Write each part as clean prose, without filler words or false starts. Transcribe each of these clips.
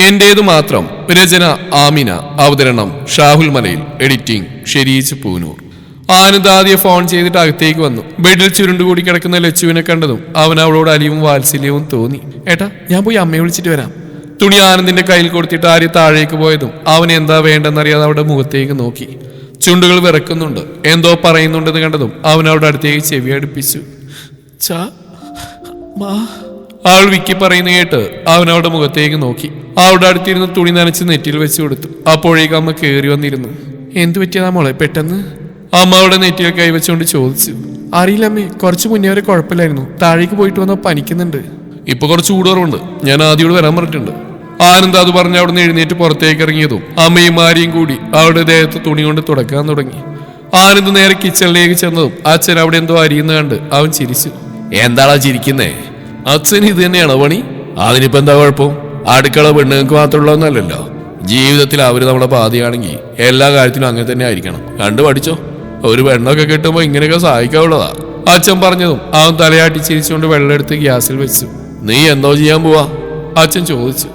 എന്റേതു മാത്രം. രചന ആമിന. അവതരണം ഷാഹുൽ മലയിൽ. എഡിറ്റിംഗ് ഷെരീജ് പൂനൂർ. ആനന്ദ് ആദ്യം ഫോൺ ചെയ്തിട്ട് അകത്തേക്ക് വന്നു. ബെഡിൽ ചുരുണ്ടുകൂടി കിടക്കുന്ന ലച്ചുവിനെ കണ്ടതും അവൻ അവളോട് അലിവും വാത്സല്യവും തോന്നി. ഏട്ടാ, ഞാൻ പോയി അമ്മയെ വിളിച്ചിട്ട് വരാം. തുണി ആനന്ദിന്റെ കയ്യിൽ കൊടുത്തിട്ട് ആര്യ താഴേക്ക് പോയതും അവൻ എന്താ വേണ്ടെന്നറിയാതെ അവളുടെ മുഖത്തേക്ക് നോക്കി. ചുണ്ടുകൾ വിറക്കുന്നുണ്ട്. എന്തോ പറയുന്നുണ്ടെന്ന് കണ്ടതും അവൻ അവളുടെ അടുത്തേക്ക് ചെവി അടുപ്പിച്ചു. അവൾ വിക്കി പറയുന്ന കേട്ട് അവൻ അവളുടെ മുഖത്തേക്ക് നോക്കി. അവളുടെ അടുത്തിരുന്ന് തുണി നനച്ച് നെറ്റിയിൽ വെച്ച് കൊടുത്തു. അപ്പോഴേക്കും അമ്മ കയറി വന്നിരുന്നു. എന്തു പറ്റിയതാ മോളെ പെട്ടെന്ന്? അമ്മ അവളുടെ നെറ്റിയിൽ കൈവച്ചുകൊണ്ട് ചോദിച്ചു. അറിയില്ല അമ്മേ, കുറച്ച് മുന്നേ വരെ കുഴപ്പമില്ലായിരുന്നു. താഴേക്ക് പോയിട്ട് വന്നോ പനിക്കുന്നുണ്ട്. ഇപ്പൊ കുറച്ച് ചൂടുറവുണ്ട്. ഞാൻ ആദ്യോട് വരാൻ പറഞ്ഞിട്ടുണ്ട്. ആനന്ദ് അത് പറഞ്ഞ് അവിടെ നിന്ന് എഴുന്നേറ്റ് പുറത്തേക്ക് ഇറങ്ങിയതും അമ്മയും മാരിയും കൂടി അവളുടെ ദേഹത്ത് തുണി കൊണ്ട് തുടക്കാൻ തുടങ്ങി. ആനന്ദ് നേരെ കിച്ചണിലേക്ക് ചെന്നതും അച്ഛൻ അവിടെ എന്തോ അരിയുന്ന കണ്ട് അവൻ ചിരിച്ചു. എന്താടാ ചിരിക്കുന്നേ? അച്ഛൻ ഇത് തന്നെയാണോ പണി? അതിനിപ്പോ എന്താ കുഴപ്പം? അടുക്കള പെണ്ണുങ്ങൾക്ക് മാത്രമുള്ളതൊന്നല്ലല്ലോ. ജീവിതത്തിൽ അവര് നമ്മളെ ബാധിയാണെങ്കിൽ എല്ലാ കാര്യത്തിലും അങ്ങനെ തന്നെ ആയിരിക്കണം. കണ്ടു പഠിച്ചോ. ഒരു പെണ്ണൊക്കെ കിട്ടുമ്പോ ഇങ്ങനെയൊക്കെ സഹായിക്കാവുള്ളതാ. അച്ഛൻ പറഞ്ഞതും അവൻ തലയാട്ടി ചിരിച്ചുകൊണ്ട് വെള്ളമെടുത്ത് ഗ്യാസിൽ വെച്ചു. നീ എന്തോ ചെയ്യാൻ പോവാ? അച്ഛൻ ചോദിച്ചു.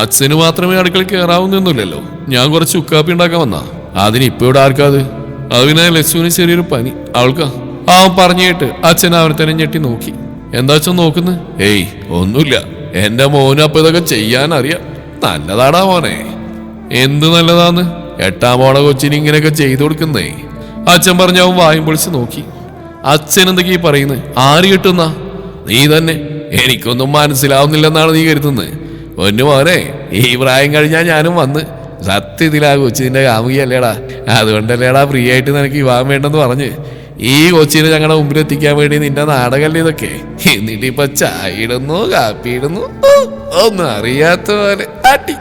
അച്ഛന് മാത്രമേ അടുക്കള കയറാവുന്നൊന്നുമില്ലല്ലോ. ഞാൻ കുറച്ച് ഉക്കാപ്പി ഉണ്ടാക്കാൻ വന്നാ. അതിന് ഇപ്പൊ ഇവിടെ ആർക്കാത്? അതിനാ ലച്ചുവിന് ചെറിയൊരു പനി. അവൾക്കാ. അവൻ പറഞ്ഞു കേട്ട് അച്ഛൻ അവനെ തന്നെ ഞെട്ടി നോക്കി. എന്താ അച്ഛൻ നോക്കുന്നത്? ഏയ് ഒന്നുമില്ല. എന്റെ മോന് അപ്പൊ ഇതൊക്കെ ചെയ്യാൻ അറിയാം. നല്ലതാടാ മോനെ. എന്ത് നല്ലതാന്ന്? 8ാം മോളെ കൊച്ചിന് ഇങ്ങനെയൊക്കെ ചെയ്തു കൊടുക്കുന്നേ. അച്ഛൻ പറഞ്ഞ അവൻ വായും പൊളിച്ച് നോക്കി. അച്ഛൻ എന്തൊക്കെയാ പറയുന്നത്? ആര് കിട്ടുന്ന? നീ തന്നെ. എനിക്കൊന്നും മനസ്സിലാവുന്നില്ലെന്നാണ് നീ കരുതുന്നത്. ഒന്നു മോനെ, ഈ പ്രായം കഴിഞ്ഞാൽ ഞാനും വന്ന്. സത്യത്തിലാ കൊച്ചിന്റെ കാമുകിയല്ലേടാ. അതുകൊണ്ടല്ലേടാ ഫ്രീ ആയിട്ട് നിനക്ക് വിവാഹം വേണ്ടെന്ന് പറഞ്ഞ് ഈ കൊച്ചിനെ ഞങ്ങളുടെ മുമ്പിൽ എത്തിക്കാൻ വേണ്ടി നിന്റെ നാടകല്ലേ ഇതൊക്കെ. എന്നിട്ടിപ്പൊ ചായയിടുന്നു, കാപ്പിയിടുന്നു, ഒന്നും അറിയാത്ത പോലെ അടി.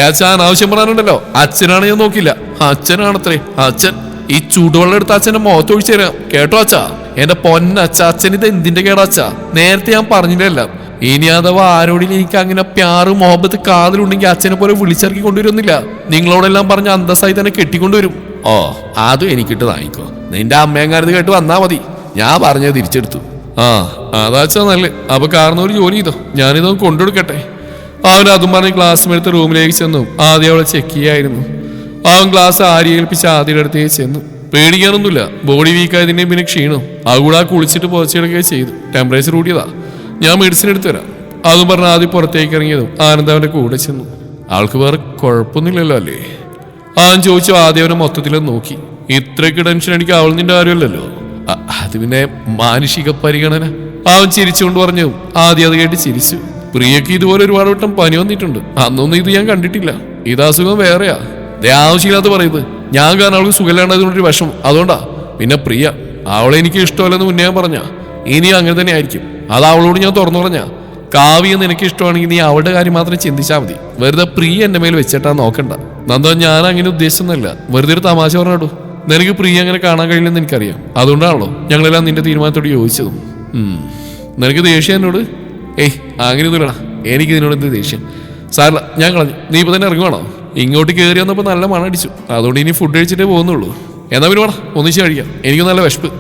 അച്ഛൻ ആവശ്യം പറയാനുണ്ടല്ലോ. അച്ഛനാണ് ഞാൻ നോക്കില്ല. അച്ഛനാണത്രേ. അച്ഛൻ ഈ ചൂടുവെള്ളം എടുത്ത് അച്ഛന്റെ മുഖത്ത് ഒഴിച്ചു തരാം. കേട്ടോ അച്ഛാ? എന്റെ പൊന്നച്ഛ, അച്ഛൻ ഇത് എന്തിന്റെ കേടാച്ചാ? നേരത്തെ ഞാൻ പറഞ്ഞില്ലല്ല. ഇനി അഥവാ ആരോടും എനിക്ക് അങ്ങനെ പ്യാറ് മുഹബത്ത് കാതിലുണ്ടെങ്കിൽ അച്ഛനെ പോലെ വിളിച്ചിറക്കി കൊണ്ടുവരുന്നില്ല. നിങ്ങളോടെല്ലാം പറഞ്ഞ അന്തസ്സായി തന്നെ കെട്ടിക്കൊണ്ടുവരും. ഓ, അതും എനിക്കിട്ട് വാങ്ങിക്കോ. നിന്റെ അമ്മയെങ്ങാനത് കേട്ട് വന്നാ മതി. ഞാൻ പറഞ്ഞത് തിരിച്ചെടുത്തു. അതാച്ചാ നല്ല. അപ്പൊ കാരണവര് ജോലി ചെയ്തോ? ഞാനിതൊന്ന് കൊണ്ടുകൊടുക്കട്ടെ. അവൻ അതും പറഞ്ഞ് ഗ്ലാസ് എടുത്ത് റൂമിലേക്ക് ചെന്നു. ആദ്യം അവളെ ചെക്ക് ചെയ്യായിരുന്നു. അവൻ ഗ്ലാസ് ആര്യ ഏൽപ്പിച്ച് ആദ്യയുടെ അടുത്തേക്ക് ചെന്നു. പേടിക്കാനൊന്നുമില്ല. ബോഡി വീക്കായതിന്റെ പിന്നെ ക്ഷീണം. അതുകൂടെ കുളിച്ചിട്ട് പുറച്ചെടുക്കുകയും ചെയ്തു. ടെമ്പറേച്ചർ കൂടിയതാ. ഞാൻ മെഡിസിൻ എടുത്തു തരാം. അതും പറഞ്ഞ് ആദ്യം പുറത്തേക്ക് ഇറങ്ങിയതും ആനന്ദ് അവന്റെ കൂടെ ചെന്നു. ആൾക്ക് വേറെ കുഴപ്പമൊന്നുമില്ലല്ലോ അല്ലേ? അവൻ ചോദിച്ചു. ആദ്യം അവനെ മൊത്തത്തിലും നോക്കി. ഇത്രയ്ക്ക് ടെൻഷൻ എനിക്ക് അവൾ നിന്റെ കാര്യമല്ലല്ലോ. അത് പിന്നെ മാനുഷിക പരിഗണന. അവൻ ചിരിച്ചുകൊണ്ട് പറഞ്ഞു. ആദ്യം അത് കേട്ട് ചിരിച്ചു. പ്രിയക്ക് ഇതുപോലെ ഒരുപാട് വട്ടം പനി വന്നിട്ടുണ്ട്. അന്നൊന്നും ഇത് ഞാൻ കണ്ടിട്ടില്ല. ഇത് അസുഖം വേറെയാ. ആവശ്യമില്ലാത്ത പറയുന്നത്. ഞാൻ കാരണം അവൾക്ക് സുഖമില്ലാണ്ടതുകൊണ്ടൊരു വിഷം. അതുകൊണ്ടാ. പിന്നെ പ്രിയ അവളെ എനിക്ക് ഇഷ്ടമല്ലെന്ന് മുന്നേ ഞാൻ പറഞ്ഞ. ഇനി അങ്ങനെ തന്നെ ആയിരിക്കും. അത് അവളോട് ഞാൻ തുറന്നു പറഞ്ഞ. കാവ്യ എന്ന് എനിക്ക് ഇഷ്ടമാണെങ്കിൽ നീ അവളുടെ കാര്യം മാത്രം ചിന്തിച്ചാൽ മതി. വെറുതെ പ്രിയ എന്റെ മേൽ വെച്ചിട്ടാ നോക്കണ്ട. നന്ദോ, ഞാൻ അങ്ങനെ ഉദ്ദേശിച്ചൊന്നുമല്ല. വെറുതെ ഒരു തമാശ പറഞ്ഞാടൂ. നിനക്ക് പ്രിയ അങ്ങനെ കാണാൻ കഴിയില്ലെന്ന് എനിക്കറിയാം. അതുകൊണ്ടാണല്ലോ ഞങ്ങളെല്ലാം നിന്റെ തീരുമാനത്തോട് യോജിച്ചതും. നിനക്ക് ദേഷ്യം എന്നോട്? ഏയ് അങ്ങനെയൊന്നുമില്ലടാ. എനിക്ക് ഇതിനോട് എന്ത് ദേഷ്യം? സാറില്ല, ഞാൻ കളഞ്ഞു. നീ ഇപ്പൊ തന്നെ ഇറങ്ങുവാണോ? ഇങ്ങോട്ട് കയറി വന്നപ്പോൾ നല്ല മണടിച്ചു. അതുകൊണ്ട് ഇനി ഫുഡ് കഴിച്ചിട്ടേ പോകുന്നുള്ളൂ. എന്നാ പിന്നെ വേണം ഒന്നിച്ച് കഴിക്കാം. എനിക്ക് നല്ല വിശപ്പ്.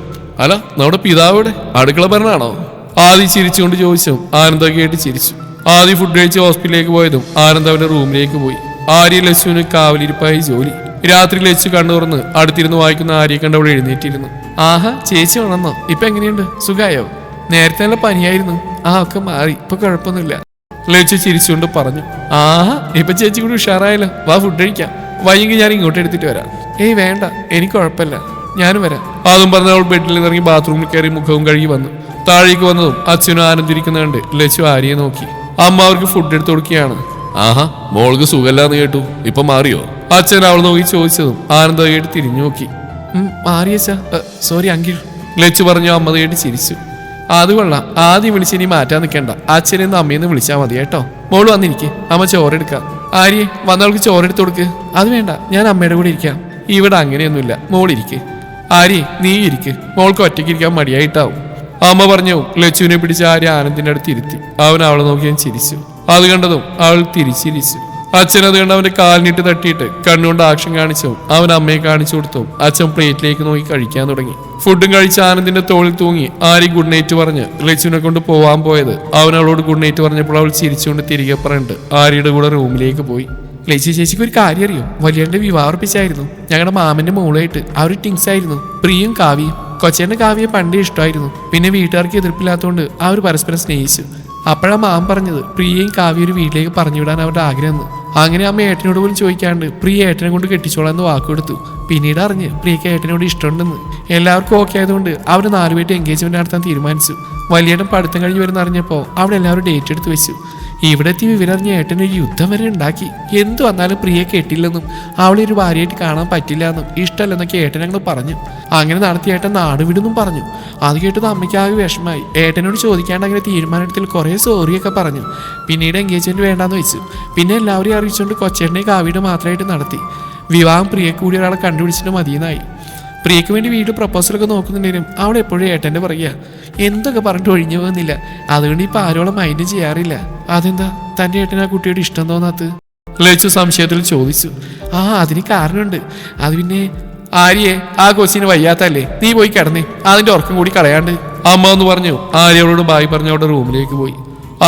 അല്ല, നമ്മുടെ പിതാവിടെ അടുക്കള ഭരണാണോ? ആദ്യം ചിരിച്ചുകൊണ്ട് ചോദിച്ചു. ആനന്ദ കേട്ട് ചിരിച്ചു. ആദ്യം ഫുഡ് കഴിച്ച് ഹോസ്പിറ്റലിലേക്ക് പോയതും ആനന്ദ് അവന്റെ റൂമിലേക്ക് പോയി. ആര്യ ലച്ചുവിന് കാവലിരിപ്പായി ജോലി. രാത്രി ലച്ചു കണ്ണു തുറന്ന് അടുത്തിരുന്ന് വായിക്കുന്ന ആര്യയെ കണ്ട് അവിടെ എഴുന്നേറ്റിരുന്നു. ആഹാ, ചേച്ചി വന്നോ? ഇപ്പൊ എങ്ങനെയുണ്ട്? സുഖായോ? നേരത്തെ നല്ല പനിയായിരുന്നു. ഒക്കെ മാറി. ഇപ്പൊ കുഴപ്പമൊന്നുമില്ല. ലച്ചു ചിരിച്ചുകൊണ്ട് പറഞ്ഞു. ആഹാ, ഇപ്പൊ ചേച്ചി കൂടി ഉഷാറായല്ലോ. വാ ഫുഡ് കഴിക്കാം. വൈകി ഞാൻ ഇങ്ങോട്ട് എടുത്തിട്ട് വരാം. ഏയ് വേണ്ട, എനിക്ക് കുഴപ്പമില്ല, ഞാനും വരാം. അതും പറഞ്ഞ അവൾ ബെഡിൽ നിന്നിറങ്ങി ബാത്റൂമിൽ കയറി മുഖവും കഴുകി വന്നു. താഴേക്ക് വന്നതും അച്ഛനും ആനന്ദിരിക്കുന്ന കണ്ട് ലച്ചു ആര്യയെ നോക്കി. അമ്മ അവർക്ക് ഫുഡ് എടുത്തു കൊടുക്കുകയാണ്. ആഹാ, മോൾക്ക് സുഖമില്ലാന്ന് കേട്ടു. ഇപ്പൊ മാറിയോ? അച്ഛൻ അവൾ നോക്കി ചോദിച്ചതും ആനന്ദ കേട്ട് തിരിഞ്ഞു നോക്കി. മാറിയച്ചാ, സോറി അങ്കിൾ, ലച്ചു പറഞ്ഞു. അമ്മ കേട്ട് ചിരിച്ചു. അത് കൊള്ളാം. ആദ്യം വിളിച്ച് ഇനി മാറ്റാൻ നിൽക്കണ്ട. അച്ഛനെന്ന് അമ്മയെന്ന് വിളിച്ചാൽ മതി കേട്ടോ. മോള് വന്നിരിക്കെ, അമ്മ ചോറെടുക്കാം. ആര്യെ വന്നവൾക്ക് ചോറെടുത്ത് കൊടുക്ക്. അത് വേണ്ട, ഞാൻ അമ്മയുടെ കൂടെ ഇരിക്കാം. ഇവിടെ അങ്ങനെയൊന്നുമില്ല. മോളിരിക്ക്. ആര്യെ നീ ഇരിക്ക്. മോൾക്ക് ഒറ്റയ്ക്ക് ഇരിക്കാൻ മടിയായിട്ടാവും. അമ്മ പറഞ്ഞു. ലച്ചുവിനെ പിടിച്ച് ആര്യ ആനന്ദിന്റെ അടുത്ത് ഇരുത്തി. അവൻ അവളെ നോക്കിയാൻ ചിരിച്ചു. അത് കണ്ടതും അവൾ തിരിച്ചിരിച്ചു. അച്ഛൻ അത് കണ്ട് അവന്റെ കാലിനിട്ട് തട്ടിയിട്ട് കണ്ണുകൊണ്ട് ആക്ഷൻ കാണിച്ചു. അവൻ അമ്മയെ കാണിച്ചു കൊടുത്തു. അച്ഛൻ പ്ലേറ്റിലേക്ക് നോക്കി കഴിക്കാൻ തുടങ്ങി. ഫുഡും കഴിച്ച് ആനന്ദിന്റെ തോളിൽ തൂങ്ങി ആരി ഗുഡ് നൈറ്റ് പറഞ്ഞ് ലച്ചുവിനെ കൊണ്ട് പോവാൻ പോയത്. അവൻ അവളോട് ഗുഡ് നൈറ്റ് പറഞ്ഞപ്പോൾ അവൾ ചിരിച്ചുകൊണ്ട് തിരികെ പറഞ്ഞിട്ട് ആര്യയുടെ കൂടെ റൂമിലേക്ക് പോയി. ലച്ചു ചേച്ചിക്ക് ഒരു കാര്യം അറിയോ? വലിയന്റെ വിവാഹം ഉറപ്പിച്ചായിരുന്നു. ഞങ്ങളുടെ മാമന്റെ മോളായിട്ട് ആ ഒരു ടിങ്സ് ആയിരുന്നു. പ്രിയും കാവ്യയും. കൊച്ചേന്റെ കാവ്യെ പണ്ടേ ഇഷ്ടമായിരുന്നു. പിന്നെ വീട്ടുകാർക്ക് എതിർപ്പില്ലാത്തതുകൊണ്ട് അവർ പരസ്പരം സ്നേഹിച്ചു. അപ്പോഴാണ് മാം പറഞ്ഞത് പ്രിയയും കാവ്യ ഒരു വീട്ടിലേക്ക് പറഞ്ഞു വിടാൻ അവരുടെ ആഗ്രഹം. അങ്ങനെ അമ്മ ഏട്ടനോട് പോലും ചോദിക്കാണ്ട് പ്രിയ ഏട്ടനെ കൊണ്ട് കെട്ടിച്ചോളാന്ന് വാക്കുകൊടുത്തു. പിന്നീട് അറിഞ്ഞ് പ്രിയക്ക് ഏട്ടനോട് ഇഷ്ടമുണ്ടെന്ന്. എല്ലാവർക്കും ഓക്കെ ആയതുകൊണ്ട് അവർ 4 പേരുടെ എൻഗേജ്മെന്റ് നടത്താൻ തീരുമാനിച്ചു. വലിയേട്ടൻ പഠിത്തം കഴിഞ്ഞ് വരുന്ന അറിഞ്ഞപ്പോൾ അവിടെ എല്ലാവരും ഡേറ്റ് എടുത്ത് വെച്ചു. ഇവിടെ എത്തി വിവരറിഞ്ഞ ഏട്ടൻ ഒരു യുദ്ധം വരെ ഉണ്ടാക്കി. എന്തു വന്നാലും പ്രിയെ കെട്ടില്ലെന്നും അവളെ ഒരു ഭാര്യയായിട്ട് കാണാൻ പറ്റില്ല എന്നും ഇഷ്ടമല്ലെന്നൊക്കെ ഏട്ടൻ ഞങ്ങൾ പറഞ്ഞു. അങ്ങനെ നടത്തിയ ഏട്ടൻ നാടുവിടുന്നും പറഞ്ഞു. അത് കേട്ടത് അമ്മയ്ക്കാകെ വിഷമായി. ഏട്ടനോട് ചോദിക്കാണ്ട് അങ്ങനെ തീരുമാനത്തിൽ കുറേ സോറിയൊക്കെ പറഞ്ഞു. പിന്നീട് എൻഗേജ്മെന്റ് വേണ്ടാന്ന് വെച്ചു. പിന്നെ എല്ലാവരെയും അറിയിച്ചുകൊണ്ട് കൊച്ചേട്ടനെ കാവ്യയുടെ മാത്രമായിട്ട് നടത്തി. വിവാഹം പ്രിയക്ക് കൂടി ഒരാളെ കണ്ടുപിടിച്ചിട്ട് മതിയെന്നായി. പ്രിയക്ക് വേണ്ടി വീട് പ്രപ്പോസലൊക്കെ നോക്കുന്നുണ്ടെങ്കിലും അവിടെ എപ്പോഴും ഏട്ടൻ്റെ പറയുക. എന്തൊക്കെ പറഞ്ഞിട്ട് ഒഴിഞ്ഞു പോകുന്നില്ല. അതുകൊണ്ട് ഇപ്പം ആരോളം മൈൻഡ് ചെയ്യാറില്ല. അതെന്താ തൻ്റെ ഏട്ടന് ആ കുട്ടിയോട് ഇഷ്ടം തോന്നാത്ത? ലച്ചു സംശയത്തിൽ ചോദിച്ചു. അതിന് കാരണമുണ്ട്. അത് പിന്നെ ആര്യയെ ആ കൊച്ചിന് വയ്യാത്തല്ലേ, നീ പോയി കിടന്നേ, അതിൻ്റെ ഉറക്കം കൂടി കളയാണ്ട് അമ്മ എന്ന് പറഞ്ഞു. ആര്യയോട് ബായ് പറഞ്ഞു അവിടെ റൂമിലേക്ക് പോയി.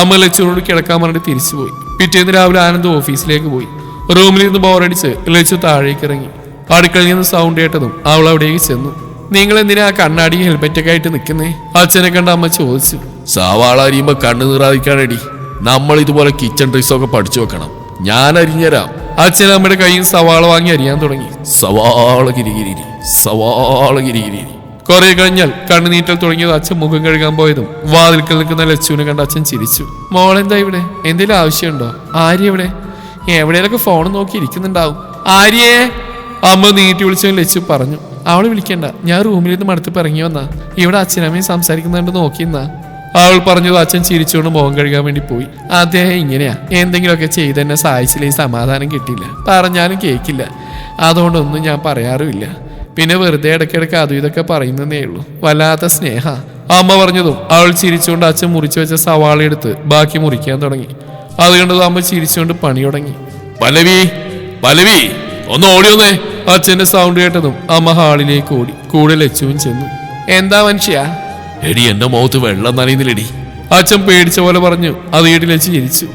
അമ്മ ലച്ചുവിനോട് കിടക്കാൻ പറഞ്ഞിട്ട് തിരിച്ചു പോയി. പിറ്റേന്ന് രാവിലെ ആനന്ദ് ഓഫീസിലേക്ക് പോയി. റൂമിൽ നിന്ന് ബോറടിച്ച് ലച്ചു താഴേക്ക് ഇറങ്ങി. അടുക്കളയിൽ നിന്ന് സൗണ്ട് കേട്ടതും അവൾ അവിടേക്ക് ചെന്നു. നിങ്ങൾ എന്തിനാ ആ കണ്ണാടി ഹെൽമെറ്റൊക്കെ ആയിട്ട് നിൽക്കുന്നേ? അച്ഛനെ കണ്ട അമ്മ ചോദിച്ചു. സവാള അരിയുമ്പോ കണ്ണു നീറാതിരിക്കാനടി. നമ്മൾ ഇതുപോലെ കിച്ചൺ ട്രിക്സൊക്കെ പഠിച്ചു വെക്കണം. ഞാൻ അരിഞ്ഞുതരാം. അച്ഛൻ അമ്മയുടെ കയ്യിൽ സവാള വാങ്ങി അരിയാൻ തുടങ്ങി. സവാള ഗിരിഗിരി, സവാള ഗിരിഗിരി. കുറെ കഴിഞ്ഞാൽ കണ്ണുനീറ്റൽ തുടങ്ങിയത് അച്ഛൻ മുഖം കഴുകാൻ പോയതും വാതിൽക്കൽ നിൽക്കുന്ന ലച്ചുവിനെ കണ്ട് അച്ഛൻ ചിരിച്ചു. മോളെന്താ ഇവിടെ? എന്തെങ്കിലും ആവശ്യമുണ്ടോ? ആര്യ എവിടെ? എവിടെയൊക്കെ ഫോൺ നോക്കി ഇരിക്കുന്നുണ്ടാവും. ആര്യേ, അമ്മ നീട്ടി വിളിച്ചു ലച്ചു പറഞ്ഞു. അവളെ വിളിക്കണ്ട, ഞാൻ റൂമിൽ നിന്ന് മടുത്ത് ഇറങ്ങി വന്നാ. ഇവിടെ അച്ഛനമ്മയും സംസാരിക്കുന്നുണ്ട് നോക്കിന്നാ. അവൾ പറഞ്ഞത് അച്ഛൻ ചിരിച്ചുകൊണ്ട് മുഖം കഴുകാൻ വേണ്ടി പോയി. അദ്ദേഹം ഇങ്ങനെയാ, എന്തെങ്കിലുമൊക്കെ ചെയ്ത് എന്നെ സഹായിച്ചില്ലെങ്കിൽ സമാധാനം കിട്ടില്ല, പറഞ്ഞാലും കേൾക്കില്ല. അതുകൊണ്ടൊന്നും ഞാൻ പറയാറുമില്ല. പിന്നെ വെറുതെ ഇടയ്ക്കിടയ്ക്ക് അതും ഇതൊക്കെ പറയുന്നതേ ഉള്ളൂ. വല്ലാത്ത സ്നേഹ. അമ്മ പറഞ്ഞതും അവൾ ചിരിച്ചുകൊണ്ട് അച്ഛൻ മുറിച്ചു വെച്ച സവാള എടുത്ത് ബാക്കി മുറിക്കാൻ തുടങ്ങി. അത് കണ്ടത് അമ്മ ചിരിച്ചുകൊണ്ട് പണി തുടങ്ങി. പല്ലവി, പല്ലവി, ഒന്ന് ഓടിയൊന്നേ. അച്ഛന്റെ സൗണ്ട് കേട്ടതും അമ്മ ഹാളിലേക്ക് ഓടി. കൂടെ ലച്ചുവും ചെന്നു. എന്താ മനുഷ്യ? എടി, എന്റെ മുഖത്ത് വെള്ളം നനയുന്നില്ലടി. അച്ഛൻ പേടിച്ച പോലെ പറഞ്ഞു. അത് കേട്ട് ലച്ചു ചിരിച്ചു.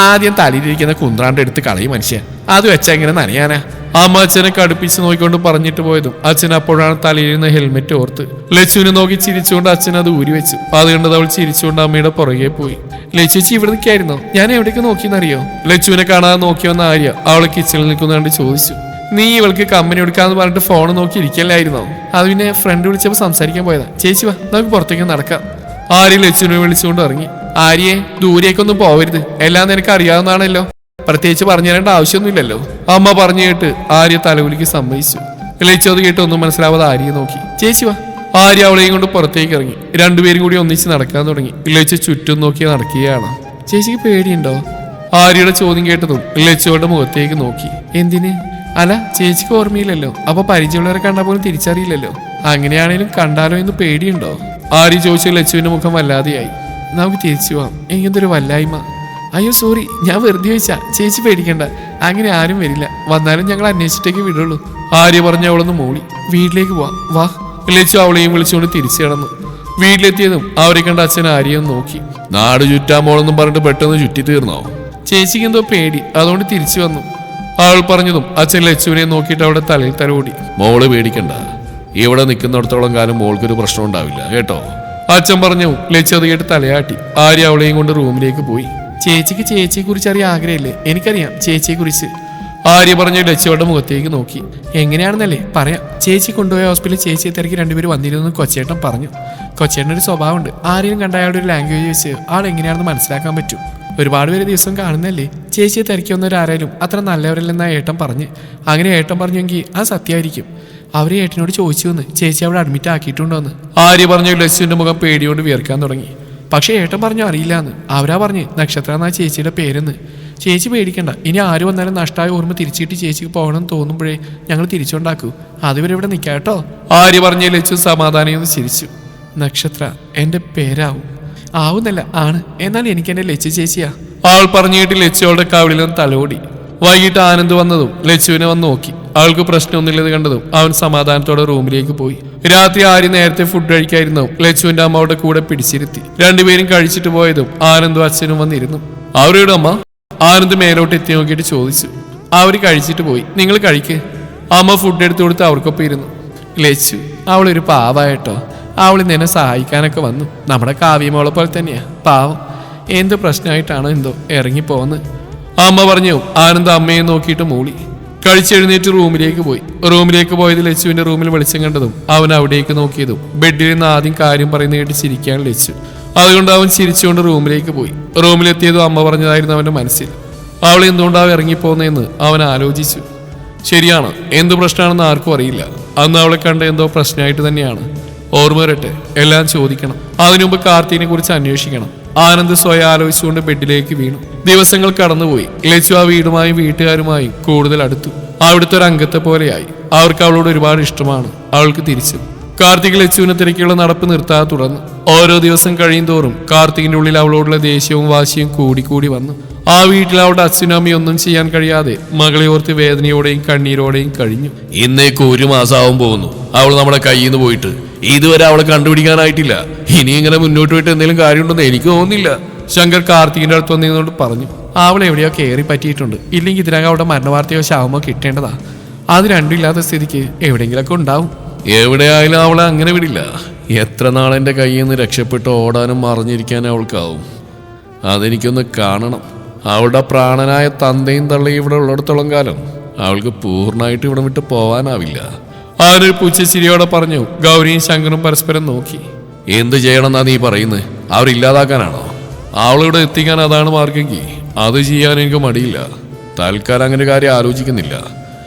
ആദ്യം തലയിലിരിക്കുന്ന കുന്ത്രാണ്ട് എടുത്ത് കളയും മനുഷ്യ, അത് വെച്ചാ എങ്ങനെ നനയാനാ? അമ്മ അച്ഛനെ കടുപ്പിച്ച് നോക്കിക്കൊണ്ട് പറഞ്ഞിട്ട് പോയതും അച്ഛൻ അപ്പോഴാണ് തലയിലിരുന്ന ഹെൽമെറ്റ് ഓർത്ത്. ലച്ചുവിനെ നോക്കി ചിരിച്ചുകൊണ്ട് അച്ഛൻ അത് ഊരി വെച്ചു. അത് കണ്ടത് അവൾ ചിരിച്ചുകൊണ്ട് അമ്മയുടെ പുറകെ പോയി. ലച്ചുച്ചി ഇവിടെ നിൽക്കായിരുന്നോ? ഞാൻ എവിടേക്ക് നോക്കിയെന്നറിയോ? ലച്ചുവിനെ കാണാതെ നോക്കി വന്ന ആര്യ അവളെ കിച്ചണിൽ നിൽക്കുന്നതാണ്ട് ചോദിച്ചു. നീ ഇവൾക്ക് കമ്പനി എടുക്കാന്ന് പറഞ്ഞിട്ട് ഫോൺ നോക്കി ഇരിക്കല്ലായിരുന്നോ? അത് പിന്നെ ഫ്രണ്ട് വിളിച്ചപ്പോൾ സംസാരിക്കാൻ പോയതാ. ചേച്ചി വാ, നമുക്ക് പുറത്തേക്ക് നടക്കാം. ആര്യ ലച്ചുവിനെ വിളിച്ചുകൊണ്ട് ഇറങ്ങി. ആര്യയെ, ദൂരേക്കൊന്നും പോവരുത്, എല്ലാം നിനക്ക് അറിയാവുന്നതാണല്ലോ, പ്രത്യേകിച്ച് പറഞ്ഞു തരേണ്ട ആവശ്യമൊന്നുമില്ലല്ലോ. അമ്മ പറഞ്ഞു കേട്ട് ആര്യ തലകുലിക്ക് സമ്മതിച്ചു. ലച്ചു അത് കേട്ട് ഒന്നും മനസ്സിലാവാതെ ആര്യയെ നോക്കി. ചേച്ചി വാ. ആര്യ അവളെയും കൊണ്ട് പുറത്തേക്ക് ഇറങ്ങി. രണ്ടുപേരും കൂടി ഒന്നിച്ച് നടക്കാൻ തുടങ്ങി. ലച്ചു ചുറ്റും നോക്കി നടക്കുകയാണ്. ചേച്ചിക്ക് പേടിയുണ്ടോ? ആര്യയുടെ ചോദ്യം കേട്ടതും ലച്ചുവോടെ മുഖത്തേക്ക് നോക്കി. എന്തിന്? അല്ല, ചേച്ചിക്ക് ഓർമ്മയില്ലല്ലോ, അപ്പൊ പരിചയമുള്ളവരെ കണ്ടാൽ പോലും തിരിച്ചറിയില്ലല്ലോ. അങ്ങനെയാണേലും കണ്ടാലോ എന്ന് പേടിയുണ്ടോ? ആര്യ ചോദിച്ച ലച്ചുവിന്റെ മുഖം വല്ലാതെയായി. നമുക്ക് തിരിച്ചു പോവാം, എനിക്കെന്തൊരു വല്ലായ്മ. അയ്യോ സോറി, ഞാൻ വെറുതെ ചോദിച്ചാ, ചേച്ചി പേടിക്കണ്ട, അങ്ങനെ ആരും വരില്ല, വന്നാലും ഞങ്ങൾ അന്വേഷിച്ചിട്ടേക്ക് വിടുള്ളൂ. ആര്യ പറഞ്ഞ അവളൊന്ന് മൂളി. വീട്ടിലേക്ക് പോവാം, വാ. ലച്ചു അവളെയും വിളിച്ചുകൊണ്ട് തിരിച്ചു കിടന്നു. വീട്ടിലെത്തിയതും അവരെ കണ്ട അച്ഛൻ ആര്യയും നോക്കി. നാട് ചുറ്റാൻ പോണെന്നും പറഞ്ഞിട്ട് പെട്ടെന്ന് ചുറ്റി തീർന്നോ? ചേച്ചിക്ക് എന്തോ പേടി, അതുകൊണ്ട് തിരിച്ചു വന്നു. അവൾ പറഞ്ഞതും അച്ഛൻ ലച്ചുവിനെ നോക്കിയിട്ട് അവിടെ തലയിൽ തലോടി. മോള് പേടിക്കണ്ട, ഇവിടെ നിൽക്കുന്നിടത്തോളം കാലം മോൾക്കൊരു പ്രശ്നം ഉണ്ടാവില്ല കേട്ടോ, അച്ഛൻ പറഞ്ഞു. ലച്ചു അത് കേട്ട് തലയാട്ടി. ആര്യ അവളെയും കൊണ്ട് റൂമിലേക്ക് പോയി. ചേച്ചിക്ക് ചേച്ചിയെ കുറിച്ച് അറിയാൻ ആഗ്രഹമില്ലേ? എനിക്കറിയാം ചേച്ചിയെ കുറിച്ച്. ആര്യ പറഞ്ഞു ലച്ചുവയുടെ മുഖത്തേക്ക് നോക്കി. എങ്ങനെയാണെന്നല്ലേ പറയാം. ചേച്ചി കൊണ്ടുപോയ ഹോസ്പിറ്റലിൽ ചേച്ചിയെ തിരക്കി രണ്ടുപേരും വന്നിരുന്നു കൊച്ചേട്ടൻ പറഞ്ഞു. കൊച്ചേട്ടനൊരു സ്വഭാവമുണ്ട്, ആരെയും കണ്ട അയാളുടെ ഒരു ലാംഗ്വേജ് വെച്ച് ആൾ എങ്ങനെയാണെന്ന് മനസ്സിലാക്കാൻ പറ്റും. ഒരുപാട് പേര് ദിവസം കാണുന്നല്ലേ. ചേച്ചിയെ തിരക്കിയൊന്നവരാരായാലും അത്ര നല്ലവരല്ലെന്നാ ഏട്ടൻ പറഞ്ഞ്. അങ്ങനെ ഏട്ടൻ പറഞ്ഞെങ്കിൽ അത് സത്യമായിരിക്കും. അവരെ ഏട്ടനോട് ചോദിച്ചു വന്ന് ചേച്ചി അവിടെ അഡ്മിറ്റ് ആക്കിയിട്ടുണ്ടോന്ന്. ആര്യ പറഞ്ഞു. ലച്ചുവിന്റെ മുഖം പേടിയോണ്ട് വിയർക്കാൻ തുടങ്ങി. പക്ഷേ ഏട്ടൻ പറഞ്ഞു അറിയില്ലാന്ന്. അവരാ പറഞ്ഞ് നക്ഷത്ര എന്നാ ചേച്ചിയുടെ പേരെന്ന്. ചേച്ചി പേടിക്കണ്ട, ഇനി ആര് വന്നാലും നഷ്ടമായ ഓർമ്മ തിരിച്ചിട്ട് ചേച്ചിക്ക് പോകണം തോന്നുമ്പോഴേ ഞങ്ങൾ തിരിച്ചുണ്ടാക്കൂ. അതുവരെ ഇവിടെ നിൽക്കാം കേട്ടോ, ആര്യ പറഞ്ഞ ലച്ചു സമാധാനം ചിരിച്ചു. നക്ഷത്ര എൻ്റെ പേരാവും. ആവുന്നല്ല ആണ്, എന്നാൽ എനിക്ക് എൻ്റെ ലച്ചു ചേച്ചിയാ. ആൾ പറഞ്ഞിട്ട് ലച്ചുവളുടെ കവിളിലും തലോടി. വൈകിട്ട് ആനന്ദ് വന്നതും ലച്ചുവിനെ വന്ന് നോക്കി. അവൾക്ക് പ്രശ്നമൊന്നുമില്ലെന്ന് കണ്ടതും അവൻ സമാധാനത്തോടെ റൂമിലേക്ക് പോയി. രാത്രി ആര്യ നേരത്തെ ഫുഡ് കഴിക്കായിരുന്നു. ലച്ചുവിന്റെ അമ്മയുടെ കൂടെ പിടിച്ചിരുത്തി. രണ്ടുപേരും കഴിച്ചിട്ട് പോയതും ആനന്ദും അച്ഛനും വന്നിരുന്നു. അവരുടെ അമ്മ? ആനന്ദ് മേലോട്ട് എത്തി നോക്കിയിട്ട് ചോദിച്ചു. അവര് കഴിച്ചിട്ട് പോയി, നിങ്ങൾ കഴിക്ക്. അമ്മ ഫുഡ് എടുത്തു കൊടുത്ത് അവർക്കൊപ്പം ഇരുന്നു. ലച്ചു അവളൊരു പാവായിട്ടോ. അവൾ നിന്നെ സഹായിക്കാനൊക്കെ വന്നു. നമ്മുടെ കാവ്യമോളെ പോലെ തന്നെയാ, പാവം. എന്ത് പ്രശ്നമായിട്ടാണോ എന്തോ ഇറങ്ങിപ്പോന്ന് അമ്മ പറഞ്ഞു. ആനന്ദ് അമ്മയെ നോക്കിയിട്ട് മൂളി. കഴിച്ചെഴുന്നേറ്റ് റൂമിലേക്ക് പോയി. റൂമിലേക്ക് പോയത് ലച്ചുവിന്റെ റൂമിൽ വെളിച്ചം കണ്ടതും അവൻ അവിടേക്ക് നോക്കിയതും ബെഡിൽ നിന്ന് ആദ്യം കാര്യം പറയുന്ന കേട്ട് ചിരിക്കാൻ ലച്ചു. അതുകൊണ്ട് അവൻ ചിരിച്ചുകൊണ്ട് റൂമിലേക്ക് പോയി. റൂമിലെത്തിയതും അമ്മ പറഞ്ഞതായിരുന്നു അവന്റെ മനസ്സിൽ. അവൾ എന്തുകൊണ്ടാവും ഇറങ്ങിപ്പോന്നതെന്ന് അവൻ ആലോചിച്ചു. ശരിയാണ്, എന്ത് പ്രശ്നമാണെന്ന് ആർക്കും അറിയില്ല. അന്ന് അവളെ കണ്ട എന്തോ പ്രശ്നമായിട്ട് തന്നെയാണ്. ഓർമ്മ വരട്ടെ, എല്ലാം ചോദിക്കണം. അതിനുമുമ്പ് കാർത്തിനെ കുറിച്ച് അന്വേഷിക്കണം. ആനന്ദ് സ്വയം ആലോചിച്ചുകൊണ്ട് ബെഡിലേക്ക് വീണു. ദിവസങ്ങൾ കടന്നുപോയി. ലച്ചു ആ വീടുമായും വീട്ടുകാരുമായും കൂടുതൽ അടുത്തു. അവിടുത്തെ ഒരു അംഗത്തെ പോലെയായി. അവർക്ക് അവളോട് ഒരുപാട് ഇഷ്ടമാണ്. അവൾക്ക് തിരിച്ചു. കാർത്തിക് ലച്ചുവിനെ തിരക്കുള്ള നടപ്പ് നിർത്താതെ തുടർന്നു. ഓരോ ദിവസം കഴിയും തോറും കാർത്തികിന്റെ ഉള്ളിൽ അവളോടുള്ള ദേഷ്യവും വാശിയും കൂടിക്കൂടി വന്നു. ആ വീട്ടിൽ അവളുടെ അച്ഛനും അമ്മയും ഒന്നും ചെയ്യാൻ കഴിയാതെ മകളെ ഓർത്ത് വേദനയോടെയും കണ്ണീരോടെയും കഴിഞ്ഞു. ഇന്നേക്ക് 1 മാസമാവും പോകുന്നു അവൾ നമ്മുടെ കയ്യിൽ നിന്ന് പോയിട്ട്. ഇതുവരെ അവളെ കണ്ടുപിടിക്കാനായിട്ടില്ല. ഇനി ഇങ്ങനെ മുന്നോട്ട് പോയിട്ട് എന്തെങ്കിലും കാര്യമുണ്ടെന്ന് എനിക്ക് തോന്നുന്നില്ല. ശങ്കർ കാർത്തികിന്റെ അടുത്ത് വന്നിരുന്നോണ്ട് പറഞ്ഞു. അവൾ എവിടെയോ കയറി പറ്റിയിട്ടുണ്ട്. ഇല്ലെങ്കിൽ ഇതിനകം അവളുടെ മരണവാർത്തയോ ശവമോ കിട്ടേണ്ടതാ. അത് രണ്ടും ഇല്ലാത്ത സ്ഥിതിക്ക് എവിടെയെങ്കിലൊക്കെ ഉണ്ടാവും. എവിടെയായാലും അവളെ അങ്ങനെ വിടില്ല. എത്ര നാളെൻ്റെ കയ്യിൽ നിന്ന് രക്ഷപ്പെട്ട് ഓടാനും മറിഞ്ഞിരിക്കാനും അവൾക്കാവും. അതെനിക്കൊന്ന് കാണണം. അവളുടെ പ്രാണനായ തന്തയും തള്ളയും ഇവിടെ ഉള്ളിടത്തോളം കാലം അവൾക്ക് പൂർണ്ണമായിട്ട് ഇവിടെ വിട്ട് പോവാനാവില്ല. അവനൊരു പുച്ഛച്ചിരിയോടെ പറഞ്ഞു. ഗൗരിയും ശങ്കറും പരസ്പരം നോക്കി. എന്ത് ചെയ്യണമെന്നാ നീ പറയുന്നത്? അവരില്ലാതാക്കാനാണോ? അവളിവിടെ എത്തിക്കാൻ അതാണ് മാർഗമെങ്കിൽ അത് ചെയ്യാൻ എനിക്ക് മടിയില്ല. തൽക്കാലം അങ്ങനെ കാര്യം ആലോചിക്കുന്നില്ല.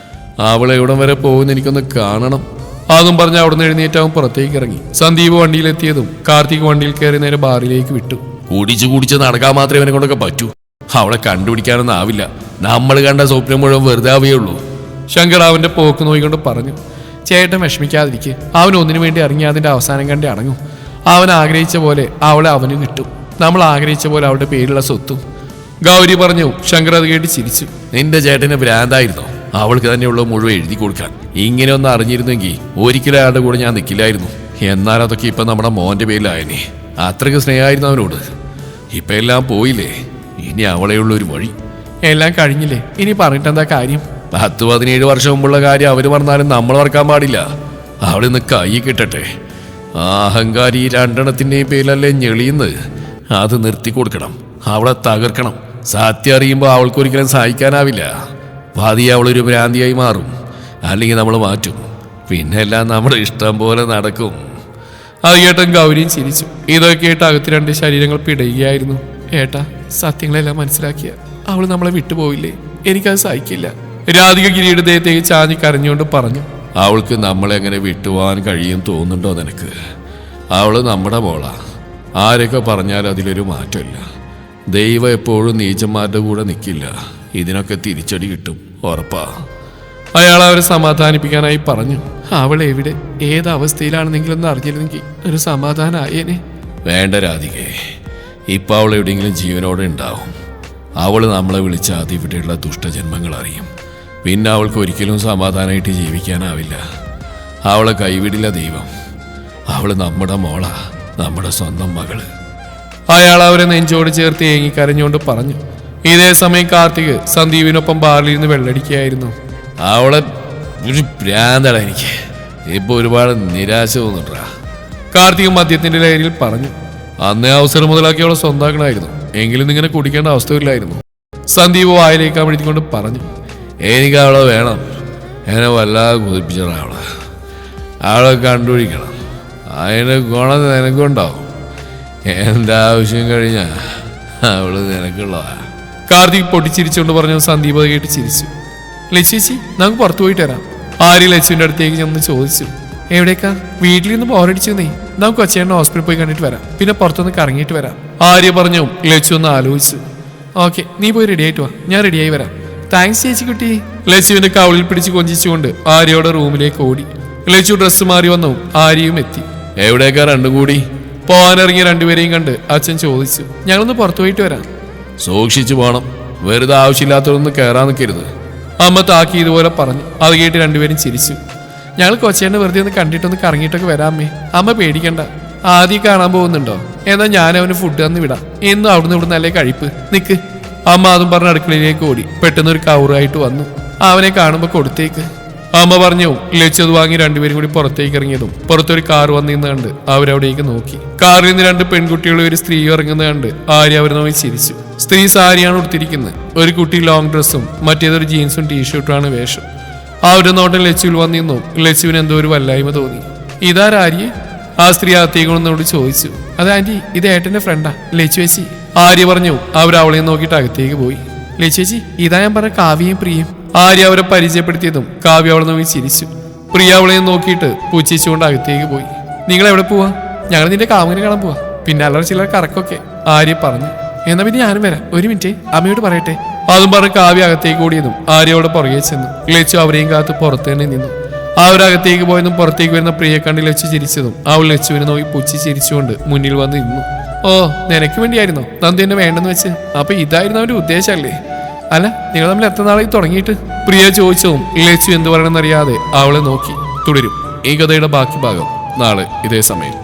അവളെ എവിടം വരെ പോകുന്ന എനിക്കൊന്ന് കാണണം. അതും പറഞ്ഞ് അവിടുന്ന് എഴുന്നേറ്റാവും പുറത്തേക്ക് ഇറങ്ങി. സന്ദീപ് വണ്ടിയിലെത്തിയതും കാർത്തിക് വണ്ടിയിൽ കയറി നേരെ ബാറിലേക്ക് വിട്ടു. കുടിച്ച് നടക്കാൻ മാത്രമേ അവനെ കൊണ്ടൊക്കെ പറ്റൂ. അവളെ കണ്ടുപിടിക്കാനൊന്നും ആവില്ല. നമ്മൾ കണ്ട സ്വപ്നം മുഴുവൻ വെറുതെ ആവുകയുള്ളൂ. ശങ്കർ അവന്റെ പോക്ക് നോക്കിക്കൊണ്ട് പറഞ്ഞു. ചേട്ടൻ വിഷമിക്കാതിരിക്കെ. അവൻ ഒന്നിനു വേണ്ടി ഇറങ്ങി അതിന്റെ അവസാനം കണ്ടേ അടങ്ങും. അവൻ ആഗ്രഹിച്ച പോലെ അവളെ അവന് കിട്ടും. നമ്മൾ ആഗ്രഹിച്ച പോലെ അവളുടെ പേരിലുള്ള സ്വത്തും. ഗൗരി പറഞ്ഞു. ശങ്കർ അത് കേട്ട് ചിരിച്ചു. നിന്റെ ചേട്ടന് ഭ്രാന്തായിരുന്നോ? അവൾക്ക് തന്നെയുള്ള മുഴുവൻ എഴുതി കൊടുക്കാൻ. ഇങ്ങനെ ഒന്ന് അറിഞ്ഞിരുന്നെങ്കിൽ ഒരിക്കലും അയാളുടെ കൂടെ ഞാൻ നിൽക്കില്ലായിരുന്നു. എന്നാൽ അതൊക്കെ ഇപ്പൊ നമ്മുടെ മോന്റെ പേരിലായനെ. അത്രയ്ക്ക് സ്നേഹമായിരുന്നു അവനോട്. ഇപ്പൊ എല്ലാം പോയില്ലേ. ഇനി അവളെയുള്ള ഒരു വഴി. എല്ലാം കഴിഞ്ഞില്ലേ, ഇനി പറഞ്ഞിട്ടെന്താ കാര്യം? 10-17 വർഷം മുമ്പുള്ള കാര്യം അവര് പറഞ്ഞാലും നമ്മൾ മറക്കാൻ പാടില്ല. അവിടെ നിന്ന് കൈ കിട്ടട്ടെ. ആ അഹങ്കാരി 2 പേരിലല്ലേ ഞെളിയുന്നത്. അത് നിർത്തി കൊടുക്കണം. അവളെ തകർക്കണം. സത്യം അറിയുമ്പോൾ അവൾക്കൊരിക്കലും സഹിക്കാനാവില്ല. പതിയെ അവളൊരു ഭ്രാന്തിയായി മാറും. അല്ലെങ്കിൽ നമ്മൾ മാറ്റും. പിന്നെ എല്ലാം നമ്മുടെ ഇഷ്ടം പോലെ നടക്കും. അത് കേട്ടും ഗൗരിയും ചിരിച്ചു. ഇതൊക്കെ കേട്ട് അകത്ത് 2 ശരീരങ്ങൾ പിടയുകയായിരുന്നു. ഏട്ടാ, സത്യങ്ങളെല്ലാം മനസ്സിലാക്കിയ അവൾ നമ്മളെ വിട്ടുപോയില്ലേ? എനിക്കത് സഹിക്കില്ല. രാധിക ഗിരിയുടെ ദേഹത്തേക്ക് ചാഞ്ഞി കരഞ്ഞുകൊണ്ട് പറഞ്ഞു. അവൾക്ക് നമ്മളെ എങ്ങനെ വിട്ടുപോകാൻ കഴിയും തോന്നുന്നുണ്ടോ നിനക്ക്? അവള് നമ്മുടെ മോളാ. ആരൊക്കെ പറഞ്ഞാലും അതിലൊരു മാറ്റമില്ല. ദൈവം എപ്പോഴും നീചന്മാരുടെ കൂടെ നിൽക്കില്ല. ഇതിനൊക്കെ തിരിച്ചടി കിട്ടും, ഉറപ്പാ. അയാൾ അവരെ സമാധാനിപ്പിക്കാനായി പറഞ്ഞു. അവൾ എവിടെ, ഏത് അവസ്ഥയിലാണെന്നെങ്കിലും ഒന്ന് അറിഞ്ഞിരുന്നെങ്കിൽ ഒരു സമാധാനമായേനെ. വേണ്ട രാധികേ, ഇപ്പൊ അവൾ എവിടെയെങ്കിലും ജീവനോടെ ഉണ്ടാവും. അവള് നമ്മളെ വിളിച്ച അതിവിടെയുള്ള ദുഷ്ടജന്മങ്ങൾ അറിയും. പിന്നെ അവൾക്ക് ഒരിക്കലും സമാധാനമായിട്ട് ജീവിക്കാനാവില്ല. അവളെ കൈവിടില്ല ദൈവം. അവള് നമ്മുടെ മോളാ, നമ്മുടെ സ്വന്തം മകള്. അയാൾ അവരെ നെഞ്ചോട് ചേർത്ത് ഏങ്ങിക്കരഞ്ഞുകൊണ്ട് പറഞ്ഞു. ഇതേ സമയം കാർത്തിക് സന്ദീപിനൊപ്പം ബാറിൽ നിന്ന് വെള്ളടിക്കുകയായിരുന്നു. അവളെ ഒരു ഭ്രാന്തട എനിക്ക്. ഇപ്പൊ ഒരുപാട് നിരാശ തോന്നുന്നുണ്ടാ. കാർത്തിക് മദ്യത്തിന്റെ ലഹരിയിൽ പറഞ്ഞു. അന്നേ അവസരം മുതലാക്കി അവളെ സ്വന്തമാക്കണമായിരുന്നു. എങ്കിലും ഇങ്ങനെ കുടിക്കേണ്ട അവസ്ഥയില്ലായിരുന്നു. സന്ദീപ് വായിലേക്ക് അമഴ്ത്തിക്കൊണ്ട് പറഞ്ഞു. എനിക്ക് അവളെ വേണം. എന്നെ വല്ലാതെ കൊതിപ്പിച്ചതാണ് അവളെ. അവളെ കണ്ടുപിടിക്കണം. അതിന് ഗുണം നിനക്കുണ്ടാവും. എൻ്റെ ആവശ്യം കഴിഞ്ഞാൽ അവള് നിനക്കുള്ളതാ. കാർത്തിക് പൊട്ടിച്ചിരിച്ചുകൊണ്ട് പറഞ്ഞു. സന്ദീപ് അത് കേട്ട് ചിരിച്ചു. ലച്ചേച്ചി, നമുക്ക് പുറത്തു പോയിട്ട് വരാം. ആര്യ ലച്ചുവിന്റെ അടുത്തേക്ക് ചെന്ന് ചോദിച്ചു. എവിടേക്കാ? വീട്ടിലിരുന്ന് ബോറടിച്ചെന്നേ. നമുക്ക് കൊച്ചേട്ടൻ്റെ ഹോസ്പിറ്റലിൽ പോയി കണ്ടിട്ട് വരാം. പിന്നെ പുറത്തുനിന്ന് കറങ്ങിയിട്ട് വരാം. ആര്യ പറഞ്ഞു. ലച്ചു ഒന്ന് ആലോചിച്ചു. ഓക്കെ, നീ പോയി റെഡി ആയിട്ട് വാ, ഞാൻ റെഡിയായി വരാം. താങ്ക്സ് ചേച്ചി കുട്ടി. ലച്ചുവിന്റെ കവളിൽ പിടിച്ച് കൊഞ്ചിച്ചുകൊണ്ട് ആര്യയുടെ റൂമിലേക്ക് ഓടി. ലച്ചു ഡ്രസ്സ് മാറി വന്നു. ആര്യയും എത്തി. എവിടേക്കാ രണ്ടും കൂടി? പോകാനിറങ്ങിയ 2 പേരെയും കണ്ട് അച്ഛൻ ചോദിച്ചു. ഞങ്ങളൊന്ന് പുറത്തു പോയിട്ട് വരാം. സൂക്ഷിച്ചു പോണം. വെറുതെ ആവശ്യമില്ലാത്തതൊന്നും കയറാൻ നിൽക്കരുത്. അമ്മ താക്കി ഇതുപോലെ പറഞ്ഞു. അത് കേട്ട് രണ്ടുപേരും ചിരിച്ചു. ഞങ്ങൾ കൊച്ചേനെ വെറുതെ ഒന്ന് കണ്ടിട്ടൊന്ന് കറങ്ങിയിട്ടൊക്കെ വരാമേ. അമ്മ പേടിക്കണ്ട. ആദ്യം കാണാൻ പോകുന്നുണ്ടോ? എന്നാൽ ഞാൻ അവന് ഫുഡ് തന്ന് വിടാം. എന്നും അവിടുന്ന് ഇവിടുന്ന് അല്ലേ കഴിപ്പ്. നിക്ക്. അമ്മ അതും പറഞ്ഞ് അടുക്കളയിലേക്ക് ഓടി. പെട്ടെന്ന് ഒരു കവറായിട്ട് വന്നു. അവനെ കാണുമ്പോൾ കൊടുത്തേക്ക്. അമ്മ പറഞ്ഞു. ലച്ചത് വാങ്ങി രണ്ടുപേരും കൂടി പുറത്തേക്ക് ഇറങ്ങിയതും പുറത്തൊരു കാർ വന്നിരുന്ന് കണ്ട് അവരവിടേക്ക് നോക്കി. കാറിൽ നിന്ന് രണ്ട് പെൺകുട്ടികളും ഒരു സ്ത്രീ ഇറങ്ങുന്നത് കണ്ട് ആര്യ അവർ നോക്കി ചിരിച്ചു. സ്ത്രീ സാരിയാണ് ഉടുത്തിരിക്കുന്നത്. ഒരു കുട്ടി ലോങ് ഡ്രസ്സും മറ്റേതൊരു ജീൻസും ടീഷർട്ടുമാണ് വേഷം. ആ ഒരു നോട്ടം ലച്ചുവിൽ വന്നിരുന്നു. ലച്ചുവിന് എന്തോ ഒരു വല്ലായ്മ തോന്നി. ഇതാര്യെ? ആ സ്ത്രീ അകത്തേക്ക് കൊണ്ടോട് ചോദിച്ചു. അത് ആന്റി, ഇത് ഏട്ടന്റെ ഫ്രണ്ടാ ലച്ചു ചേച്ചി. ആര്യ പറഞ്ഞു. അവളെ നോക്കിയിട്ട് അകത്തേക്ക് പോയി. ലച്ചു ചേച്ചി, ഇതാ ഞാൻ പറഞ്ഞ കാവ്യയും പ്രിയയും. ആര്യ അവരെ പരിചയപ്പെടുത്തിയതും കാവ്യ അവളെ നോക്കി ചിരിച്ചു. പ്രിയ അവളെ നോക്കിയിട്ട് പൂച്ചിച്ചുകൊണ്ട് അകത്തേക്ക് പോയി. നിങ്ങൾ എവിടെ പോവാ? ഞങ്ങൾ നിന്റെ കാമുകനെ കാണാൻ പോവാ. പിന്നെ അല്ലറ ചിലർ കറക്കൊക്കെ, ആര്യ പറഞ്ഞു. എന്നാ പിന്നെ ഞാനും വരാം. ഒരു മിനിറ്റ്, അമ്മയോട് പറയട്ടെ. അതും പറഞ്ഞ് കാവ്യ അകത്തേക്ക് ഓടിയതും ആര്യ അവിടെ പുറകെ ചെന്നു. ലച്ചു അവരെയും കാത്ത് പുറത്ത് തന്നെ നിന്നു. അവരകത്തേക്ക് പോയതും പുറത്തേക്ക് വരുന്ന പ്രിയെ കണ്ട് ലച്ചു ചിരിച്ചതും അവൾ ലച്ചുവിനെ നോക്കി പുച്ചി ചിരിച്ചുകൊണ്ട് മുന്നിൽ വന്ന് നിന്നു. ഓ, നിനക്ക് വേണ്ടിയായിരുന്നോ നന്ദി എന്നെ വേണ്ടെന്ന് വെച്ച്? അപ്പൊ ഇതായിരുന്നു അവന്റെ ഉദ്ദേശമല്ലേ? അല്ല, നിങ്ങൾ തമ്മിൽ എത്ര നാളായി തുടങ്ങിയിട്ട്? പ്രിയ ചോദിച്ചതും ലച്ചു എന്ത് പറയണമെന്നറിയാതെ അവളെ നോക്കി. തുടരും ഈ കഥയുടെ ബാക്കി ഭാഗം നാളെ ഇതേ സമയം.